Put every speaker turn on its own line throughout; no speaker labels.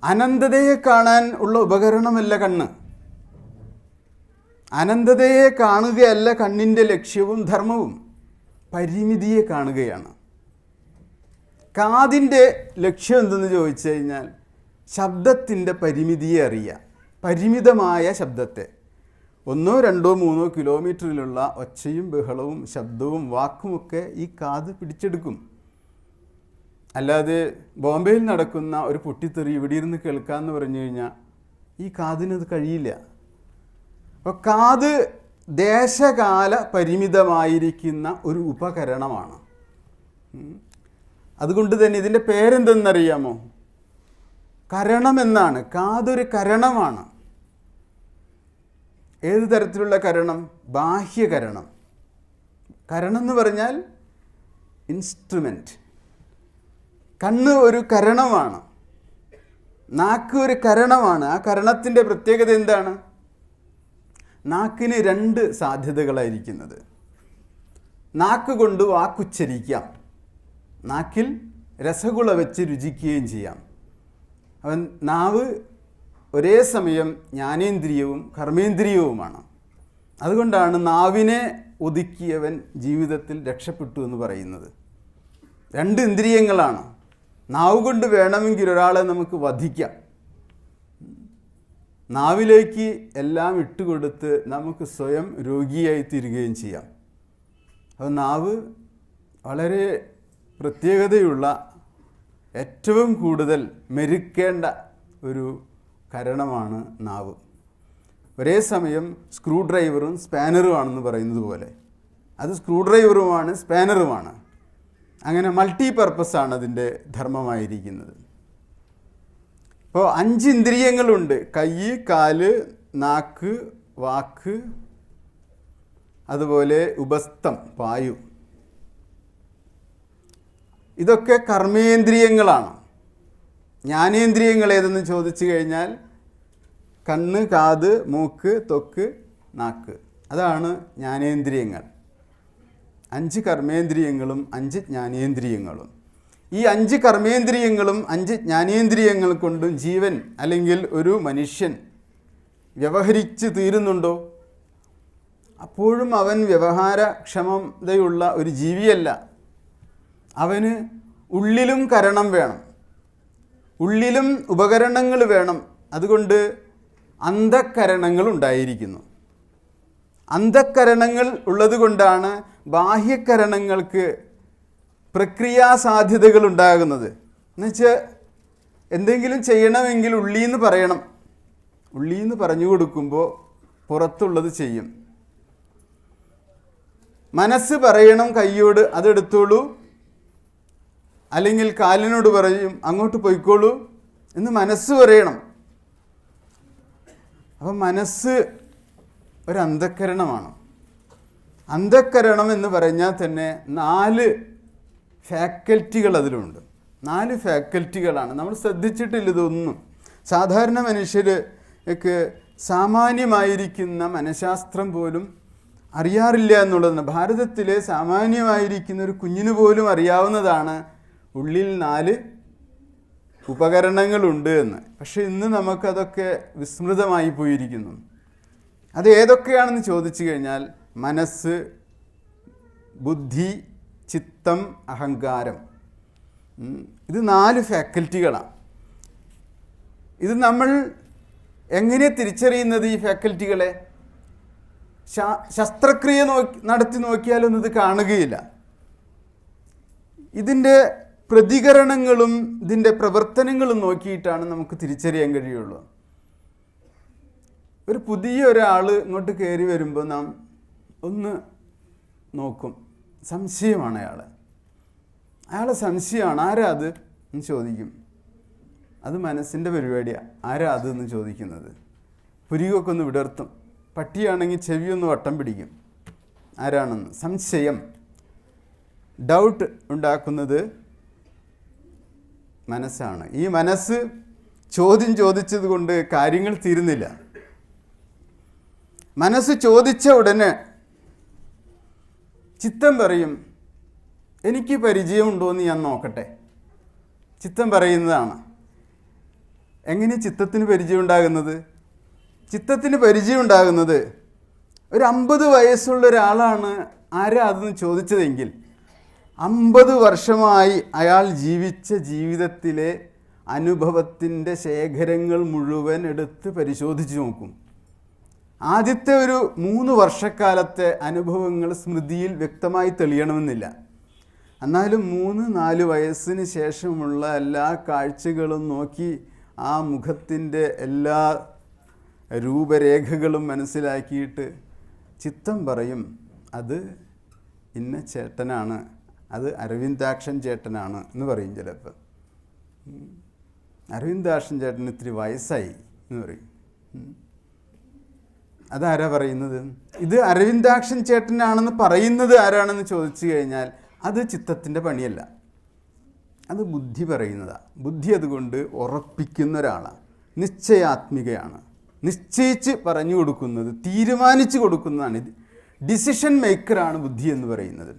അനന്തതയെ കാണാൻ ഉള്ള ഉപകരണമല്ല കണ്ണ്. അനന്തതയെ കാണുകയല്ല കണ്ണിൻ്റെ ലക്ഷ്യവും ധർമ്മവും, പരിമിതിയെ കാണുകയാണ്. കാതിൻ്റെ ലക്ഷ്യം എന്തെന്ന് ചോദിച്ചു കഴിഞ്ഞാൽ ശബ്ദത്തിൻ്റെ പരിമിതിയെ അറിയുക. പരിമിതമായ ശബ്ദത്തെ 1, 2, 3 കിലോമീറ്ററിലുള്ള ഒച്ചയും ബഹളവും ശബ്ദവും വാക്കുമൊക്കെ ഈ കാത് പിടിച്ചെടുക്കും. അല്ലാതെ ബോംബെയിൽ നടക്കുന്ന ഒരു പൊട്ടിത്തെറി ഇവിടെ ഇരുന്ന് കേൾക്കാമെന്ന് പറഞ്ഞു കഴിഞ്ഞാൽ ഈ കാതിനത് കഴിയില്ല. അപ്പോൾ കാത് ദേശകാല പരിമിതമായിരിക്കുന്ന ഒരു ഉപകരണമാണ്. അതുകൊണ്ട് തന്നെ ഇതിൻ്റെ പേരെന്തെന്നറിയാമോ? കരണമെന്നാണ്. കാതൊരു കരണമാണ്. ഏത് തരത്തിലുള്ള കരണം? ബാഹ്യകരണം. കരണം എന്ന് പറഞ്ഞാൽ ഇൻസ്ട്രുമെൻ്റ്. കണ്ണ് ഒരു കരണമാണ്, നാക്ക് ഒരു കരണമാണ്. ആ കരണത്തിൻ്റെ പ്രത്യേകത എന്താണ്? നാക്കിന് 2 സാധ്യതകളായിരിക്കുന്നത്. നാക്ക് കൊണ്ട് വാക്കുച്ചരിക്കാം, നാക്കിൽ രസഗുള വെച്ച് രുചിക്കുകയും ചെയ്യാം. അവൻ നാവ് ഒരേ സമയം ജ്ഞാനേന്ദ്രിയവും കർമ്മേന്ദ്രിയവുമാണ്. അതുകൊണ്ടാണ് നാവിനെ ഒതുക്കിയവൻ ജീവിതത്തിൽ രക്ഷപ്പെട്ടു എന്ന് പറയുന്നത്. 2 ഇന്ദ്രിയങ്ങളാണ്. നാവ് കൊണ്ട് വേണമെങ്കിൽ ഒരാളെ നമുക്ക് വധിക്കാം. നാവിലേക്ക് എല്ലാം ഇട്ടുകൊടുത്ത് നമുക്ക് സ്വയം രോഗിയായി തീരുകയും ചെയ്യാം. അപ്പോൾ നാവ് വളരെ പ്രത്യേകതയുള്ള, ഏറ്റവും കൂടുതൽ മെരുക്കേണ്ട ഒരു കരണമാണ് നാവ്. ഒരേ സമയം സ്ക്രൂ ഡ്രൈവറും സ്പാനറുമാണെന്ന് പറയുന്നത് പോലെ അത് സ്ക്രൂ ഡ്രൈവറുമാണ്, സ്പാനറുമാണ്. അങ്ങനെ മൾട്ടി പർപ്പസാണ് അതിൻ്റെ ധർമ്മമായിരിക്കുന്നത്. ഇപ്പോൾ 5 ഇന്ദ്രിയങ്ങളുണ്ട്: കൈ, കാല്, നാക്ക്, വാക്ക്, അതുപോലെ ഉപസ്ഥം, പായു. ഇതൊക്കെ കർമ്മേന്ദ്രിയങ്ങളാണ്. ജ്ഞാനേന്ദ്രിയങ്ങൾ ഏതെന്ന് ചോദിച്ചു കഴിഞ്ഞാൽ കണ്ണ്, കാത്, മൂക്ക്, ത്വക്ക്, നാക്ക്. അതാണ് ജ്ഞാനേന്ദ്രിയങ്ങൾ. 5 കർമ്മേന്ദ്രിയങ്ങളും 5 ജ്ഞാനേന്ദ്രിയങ്ങളും. ഈ 5 കർമ്മേന്ദ്രിയങ്ങളും 5 ജ്ഞാനേന്ദ്രിയങ്ങൾ കൊണ്ടും ജീവൻ അല്ലെങ്കിൽ ഒരു മനുഷ്യൻ വ്യവഹരിച്ച് തീരുന്നുണ്ടോ? അപ്പോഴും അവൻ വ്യവഹാരക്ഷമതയുള്ള ഒരു ജീവിയല്ല. അവന് ഉള്ളിലും കരണം വേണം, ഉള്ളിലും ഉപകരണങ്ങൾ വേണം. അതുകൊണ്ട് അന്ധക്കരണങ്ങൾ ഉണ്ടായിരിക്കുന്നു. അന്ധക്കരണങ്ങൾ ഉള്ളത് കൊണ്ടാണ് ബാഹ്യകരണങ്ങൾക്ക് പ്രക്രിയാസാധ്യതകൾ ഉണ്ടാകുന്നത്. എന്നുവെച്ചാൽ എന്തെങ്കിലും ചെയ്യണമെങ്കിൽ ഉള്ളീന്ന് പറയണം. ഉള്ളീന്ന് പറഞ്ഞു കൊടുക്കുമ്പോൾ പുറത്തുള്ളത് ചെയ്യും. മനസ്സ് പറയണം കൈയോട് അതെടുത്തോളൂ, അല്ലെങ്കിൽ കാലിനോട് പറയും അങ്ങോട്ട് പോയിക്കോളൂ എന്ന് മനസ്സ് പറയണം. അപ്പം മനസ്സ് ഒരു അന്ധക്കരണമാണ്. അന്ധക്കരണം എന്ന് പറഞ്ഞാൽ തന്നെ 4 ഫാക്കൽറ്റികൾ അതിലുണ്ട്. 4 ഫാക്കൽറ്റികളാണ്. നമ്മൾ ശ്രദ്ധിച്ചിട്ടില്ല ഇതൊന്നും. സാധാരണ മനുഷ്യർക്ക് സാമാന്യമായിരിക്കുന്ന മനഃശാസ്ത്രം പോലും അറിയാറില്ല എന്നുള്ളതാണ്. ഭാരതത്തിലെ സാമാന്യമായിരിക്കുന്ന ഒരു കുഞ്ഞിന് പോലും അറിയാവുന്നതാണ് ഉള്ളിൽ 4 ഉപകരണങ്ങളുണ്ട് എന്ന്. പക്ഷെ ഇന്ന് നമുക്കതൊക്കെ വിസ്മൃതമായി പോയിരിക്കുന്നു. അത് ഏതൊക്കെയാണെന്ന് ചോദിച്ചു കഴിഞ്ഞാൽ മനസ്സ്, ബുദ്ധി, ചിത്തം, അഹങ്കാരം. ഇത് 4 ഫാക്കൽറ്റികളാണ്. ഇത് നമ്മൾ എങ്ങനെ തിരിച്ചറിയുന്നത്? ഈ ഫാക്കൽറ്റികളെ ശസ്ത്രക്രിയ നടത്തി നോക്കിയാലൊന്നും ഇത് കാണുകയില്ല. ഇതിൻ്റെ പ്രതികരണങ്ങളും ഇതിൻ്റെ പ്രവർത്തനങ്ങളും നോക്കിയിട്ടാണ് നമുക്ക് തിരിച്ചറിയാൻ കഴിയുള്ളൂ. ഒരു പുതിയ ഒരാൾ ഇങ്ങോട്ട് കയറി വരുമ്പോൾ നാം ഒന്ന് നോക്കും. സംശയമാണ് അയാളെ സംശയമാണ്. ആരാ അത് എന്ന് ചോദിക്കും. അത് മനസ്സിൻ്റെ പരിപാടിയാണ്. ആരാ അത് എന്ന് ചോദിക്കുന്നത്. പുരികൊക്കെ ഒന്ന് വിടർത്തും. പട്ടിയാണെങ്കിൽ ചെവിയൊന്ന് വട്ടം പിടിക്കും. ആരാണെന്ന് സംശയം, ഡൗട്ട് ഉണ്ടാക്കുന്നത് മനസ്സാണ്. ഈ മനസ്സ് ചോദ്യം ചോദിച്ചത് കൊണ്ട് കാര്യങ്ങൾ തീരുന്നില്ല. മനസ്സ് ചോദിച്ച ഉടനെ ചിത്തം പറയും എനിക്ക് പരിചയമുണ്ടോ എന്ന് ഞാൻ നോക്കട്ടെ. ചിത്തം പറയുന്നതാണ്. എങ്ങനെ ചിത്തത്തിന് പരിചയം ഉണ്ടാകുന്നത്? ചിത്തത്തിന് പരിചയം ഉണ്ടാകുന്നത് ഒരു 50 വയസ്സുള്ള ഒരാളാണ് ആരാ അതെന്ന് ചോദിച്ചതെങ്കിൽ 50 വർഷമായി അയാൾ ജീവിച്ച ജീവിതത്തിലെ അനുഭവത്തിൻ്റെ ശേഖരങ്ങൾ മുഴുവൻ എടുത്ത് പരിശോധിച്ച് നോക്കും. ആദ്യത്തെ ഒരു 3 വർഷക്കാലത്തെ അനുഭവങ്ങൾ സ്മൃതിയിൽ വ്യക്തമായി തെളിയണമെന്നില്ല. എന്നാലും 3-4 വയസ്സിന് ശേഷമുള്ള എല്ലാ കാഴ്ചകളും നോക്കി ആ മുഖത്തിൻ്റെ എല്ലാ രൂപരേഖകളും മനസ്സിലാക്കിയിട്ട് ചിത്തം പറയും, അത് ഇന്ന ചേട്ടനാണ്, അത് അരവിന്ദാക്ഷൻ ചേട്ടനാണ് എന്ന് പറയും. ചിലപ്പോൾ അരവിന്ദാക്ഷൻ ചേട്ടന് ഇത്തിരി വയസ്സായി എന്ന് പറയും. അതാരാ പറയുന്നത്? ഇത് അരവിന്ദാക്ഷൻ ചേട്ടനാണെന്ന് പറയുന്നത് ആരാണെന്ന് ചോദിച്ചു കഴിഞ്ഞാൽ അത് ചിത്തത്തിൻ്റെ പണിയല്ല, അത് ബുദ്ധി പറയുന്നതാണ്. ബുദ്ധി അതുകൊണ്ട് ഉറപ്പിക്കുന്ന ഒരാളാണ്, നിശ്ചയാത്മികയാണ്, നിശ്ചയിച്ച് പറഞ്ഞു കൊടുക്കുന്നത്, തീരുമാനിച്ചു കൊടുക്കുന്നതാണ്. ഇത് ഡിസിഷൻ മേക്കറാണ് ബുദ്ധി എന്ന് പറയുന്നത്.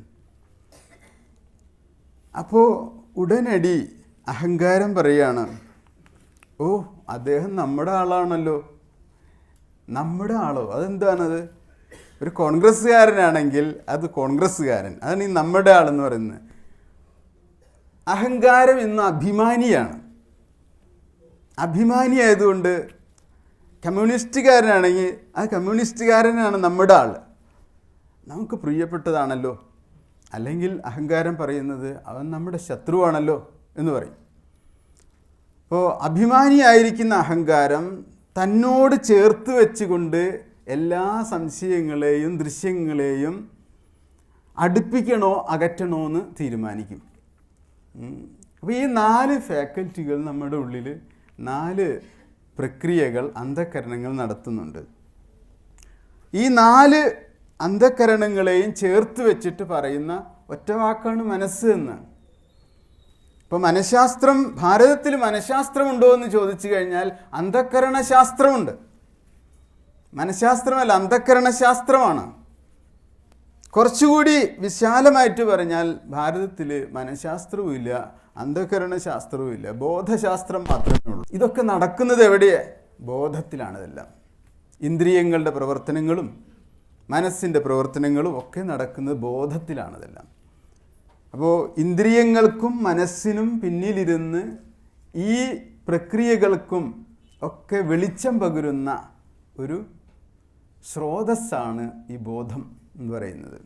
അപ്പോൾ ഉടനടി അഹങ്കാരം പറയുകയാണ്, ഓ അദ്ദേഹം നമ്മുടെ ആളാണല്ലോ. നമ്മുടെ ആളോ? അതെന്താണത്? ഒരു കോൺഗ്രസ്സുകാരനാണെങ്കിൽ അത് കോൺഗ്രസ്സുകാരൻ, അതാണ് ഈ നമ്മുടെ ആളെന്ന് പറയുന്നത്. അഹങ്കാരം ഇന്ന് അഭിമാനിയാണ്. അഭിമാനിയായതുകൊണ്ട് കമ്മ്യൂണിസ്റ്റുകാരനാണെങ്കിൽ ആ കമ്മ്യൂണിസ്റ്റുകാരനാണ് നമ്മുടെ ആൾ, നമുക്ക് പ്രിയപ്പെട്ടതാണല്ലോ. അല്ലെങ്കിൽ അഹങ്കാരം പറയുന്നത് അവൻ നമ്മുടെ ശത്രുവാണല്ലോ എന്ന് പറയും. അപ്പോൾ അഭിമാനിയായിരിക്കുന്ന അഹങ്കാരം തന്നോട് ചേർത്ത് വെച്ചുകൊണ്ട് എല്ലാ സംശയങ്ങളെയും ദൃശ്യങ്ങളെയും അടുപ്പിക്കണോ അകറ്റണോ എന്ന് തീരുമാനിക്കും. അപ്പോൾ ഈ 4 ഫാക്കൽറ്റികൾ നമ്മുടെ ഉള്ളിൽ 4 പ്രക്രിയകൾ, അന്ധക്കരണങ്ങൾ നടത്തുന്നുണ്ട്. ഈ 4 അന്ധക്കരണങ്ങളെയും ചേർത്ത് വെച്ചിട്ട് പറയുന്ന ഒറ്റ വാക്കാണ് മനസ്സ് എന്ന്. ഇപ്പോൾ മനഃശാസ്ത്രം, ഭാരതത്തിൽ മനഃശാസ്ത്രമുണ്ടോ എന്ന് ചോദിച്ചു കഴിഞ്ഞാൽ അന്ധക്കരണശാസ്ത്രമുണ്ട്. മനഃശാസ്ത്രമല്ല, അന്ധക്കരണശാസ്ത്രമാണ്. കുറച്ചുകൂടി വിശാലമായിട്ട് പറഞ്ഞാൽ ഭാരതത്തിൽ മനഃശാസ്ത്രവും ഇല്ല, അന്ധകരണശാസ്ത്രവും ഇല്ല, ബോധശാസ്ത്രം മാത്രമേ ഉള്ളൂ. ഇതൊക്കെ നടക്കുന്നത് എവിടെയാണ്? ബോധത്തിലാണ്. ഇതെല്ലാം ഇന്ദ്രിയങ്ങളുടെ പ്രവർത്തനങ്ങളും മനസ്സിൻ്റെ പ്രവർത്തനങ്ങളും ഒക്കെ നടക്കുന്നത് ബോധത്തിലാണ്. ഇതെല്ലാം. അപ്പോൾ ഇന്ദ്രിയങ്ങൾക്കും മനസ്സിനും പിന്നിലിരുന്ന് ഈ പ്രക്രിയകൾക്കും ഒക്കെ വെളിച്ചം പകരുന്ന ഒരു സ്രോതസ്സാണ് ഈ ബോധം എന്ന് പറയുന്നത്.